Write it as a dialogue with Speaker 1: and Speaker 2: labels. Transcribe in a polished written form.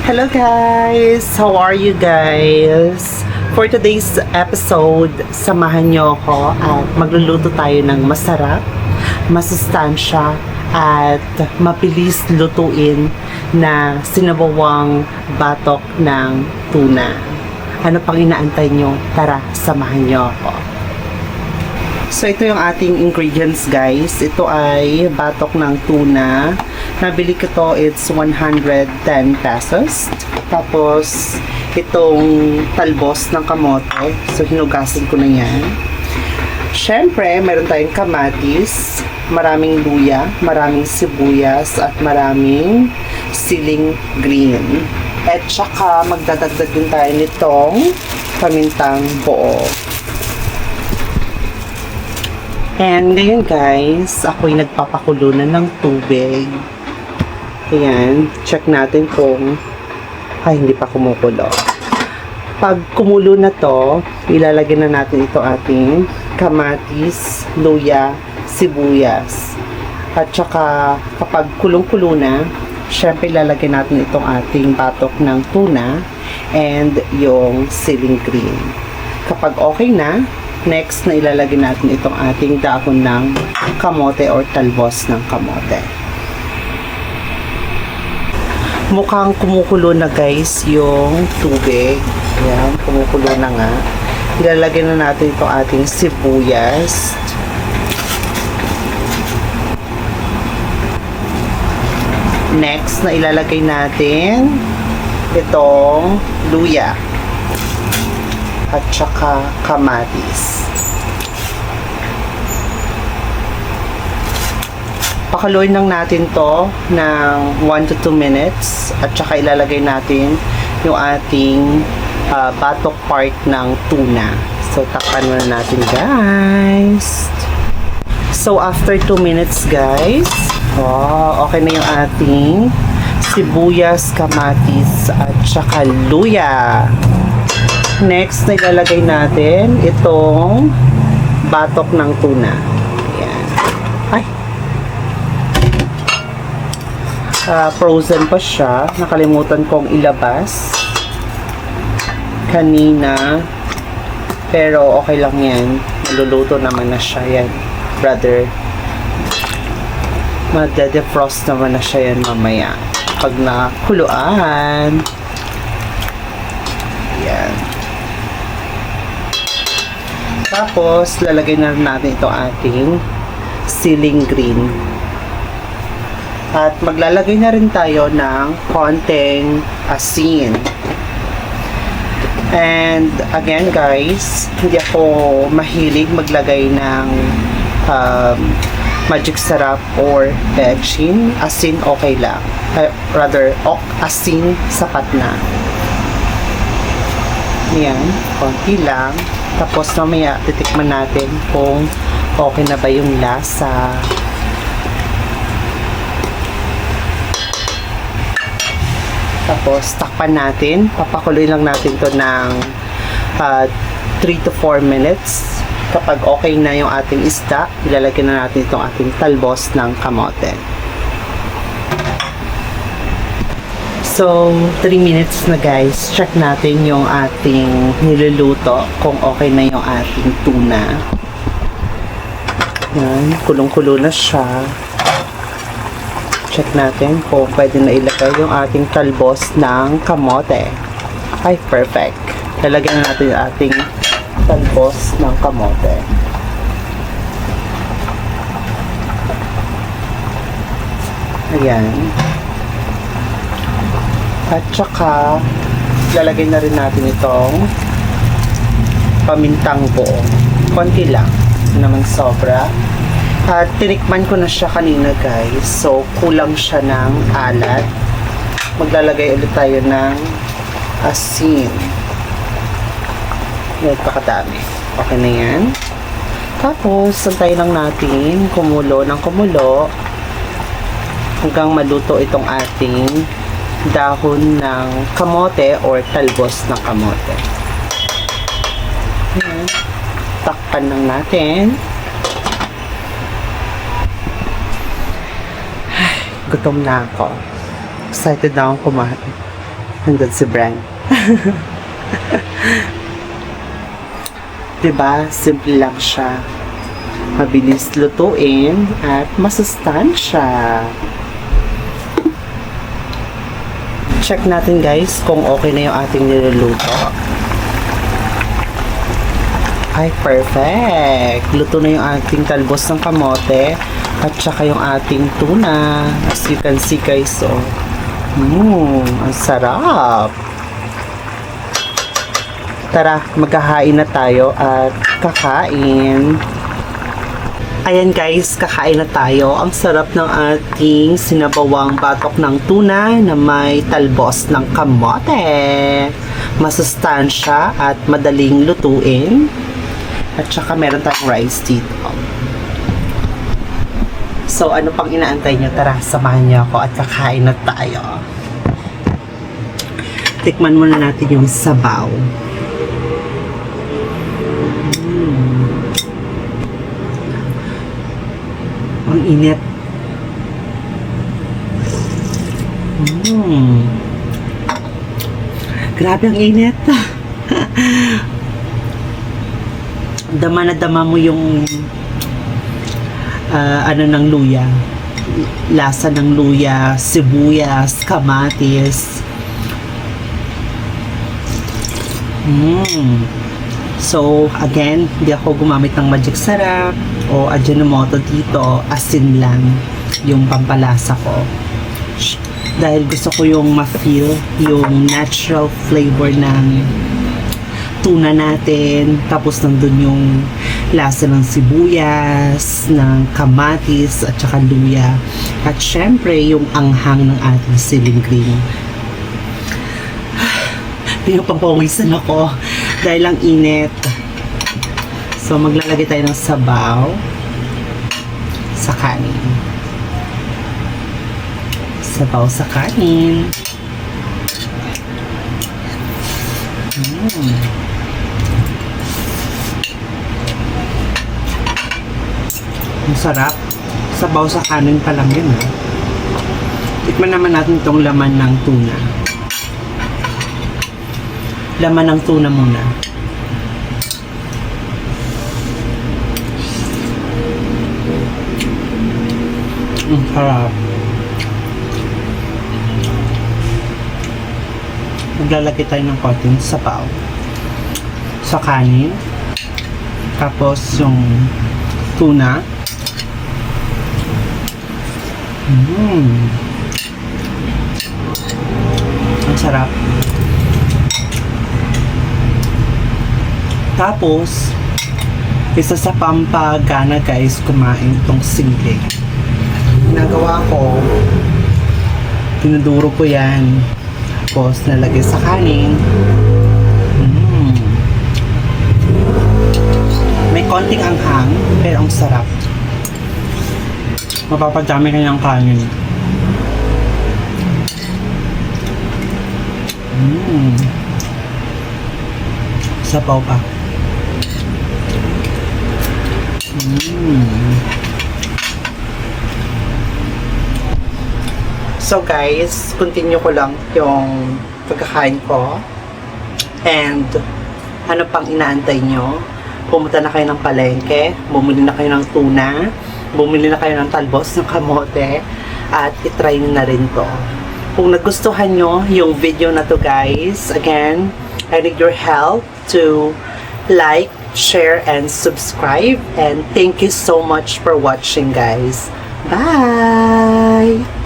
Speaker 1: Hello guys! How are you guys? For today's episode, samahan nyo ako at magluluto tayo ng masarap, masustansya at mabilis lutuin na sinabawang batok ng tuna. Ano pang inaantay nyo? Tara, samahan nyo ako. So ito yung ating ingredients guys. Ito ay batok ng tuna. Nabili ko to, it's 110 pesos. Tapos itong talbos ng kamote. So hinugasan ko na yan. Syempre, meron tayong kamatis, maraming luya, maraming sibuyas, at maraming siling green. At saka magdadagdag din tayo nitong pamintang buo. And ngayon guys, ako'y nagpapakulo na ng tubig. Ayan, check natin kung hindi pa kumukulo. Pag kumulo na to, ilalagay na natin ito ating kamatis, luya, sibuyas. At saka kapag kulong-kulo na, syempre ilalagay natin itong ating batok ng tuna and yung siling green. Kapag okay na, next na ilalagay natin itong ating dahon ng kamote or talbos ng kamote. Mukhang kumukulo na guys yung tubig. Ayan, kumukulo na nga. Ilalagay na natin itong ating sibuyas. Next na ilalagay natin itong luya at saka kamatis. Pakaluin lang natin to ng 1 to 2 minutes at saka ilalagay natin yung ating batok part ng tuna. So takpan muna natin guys. So after 2 minutes guys, okay na yung ating sibuyas, kamatis at saka luya. Next na ilalagay natin itong batok ng tuna. Ayan. Ay! Frozen pa siya. Nakalimutan kong ilabas kanina. Pero okay lang yan. Maluluto naman na siya yan. Brother. Magde-defrost naman na siya yan mamaya. Pag nakuluan. Ayan. Tapos, lalagay na natin ito ating siling green. At maglalagay na rin tayo ng konting asin. And again guys, hindi ako mahilig maglagay ng magic sarap or betchin. Asin okay lang. Asin sapat na. Yan, konti lang. Tapos mamaya titikman natin kung okay na ba yung lasa. Tapos takpan natin. Papakuloy lang natin to ng 3 to 4 minutes. Kapag okay na yung ating isda, ilalagay na natin itong ating talbos ng kamote. So, 3 minutes na guys. Check natin yung ating niluluto kung okay na yung ating tuna. Yan, kulong-kulo na siya. Check natin kung pwede na ilagay yung ating talbos ng kamote. Ay, perfect. Lalagyan na natin yung ating talbos ng kamote. Ayan. At saka, lalagay na rin natin itong pamintang buo. Konti lang. Naman sobra. At tinikman ko na siya kanina guys. So, kulang siya ng alat. Maglalagay ulit tayo ng asin. Nagpakadami. Okay na yan. Tapos, santayin lang natin kumulo ng kumulo hanggang maluto itong ating dahon ng kamote or talbos ng kamote. Ayan. Takpan lang natin. Gutom na ako. Excited na akong kumain. Hanggang si Bran. Diba? Simple lang siya. Mabilis lutuin at masustansya. Check natin guys kung okay na yung ating niluluto. Ay, perfect! Luto na yung ating talbos ng kamote at saka yung ating tuna. As you can see guys, oh. Ang sarap! Tara, magkahain na tayo at kakain. Ayan guys, kakain na tayo. Ang sarap ng ating sinabawang batok ng tuna na may talbos ng kamote. Masustansya at madaling lutuin. At saka meron tayong rice dito. So, ano pang inaantay nyo? Tara, samahan niyo ako at kakain na tayo. Tikman muna natin yung sabaw. Ang init. Grabe ang init. Dama na dama mo yung ano ng luya. Lasa ng luya, sibuyas, kamatis. So, again, hindi ako gumamit ng magic sarap o Ajinomoto dito. Asin lang yung pampalasa ko. Dahil gusto ko yung ma-feel yung natural flavor ng tuna natin. Tapos nandun yung lasa ng sibuyas, ng kamatis, at saka luya. At syempre, yung anghang ng ating siling green. Pinapapawisan ako dahil ang init. So, maglalagay tayo ng sabaw sa kanin. Sabaw sa kanin. Ang sarap. Sabaw sa kanin pa lang yun. Tikman naman natin itong laman ng tuna. Laman ng tuna muna. Ang sarap. Maglalagay tayo ng konting sabaw sa kanin. Tapos yung tuna. Ang sarap. Tapos, isa sa pampagana guys, kumain itong sili. Ginagawa ko, tinuduro ko yan. Tapos, nalagay sa kanin. May konting anghang, pero ang sarap. Mapapadami kanyang kanin. Sabaw pa. So guys, continue ko lang yung pagkakain ko. And ano pang inaantay nyo? Pumunta na kayo ng palengke, bumili na kayo ng tuna, bumili na kayo ng talbos ng kamote, at itry nyo na rin to. Kung nagustuhan nyo yung video na to guys, again, I need your help to like, share, and subscribe. And thank you so much for watching guys. Bye!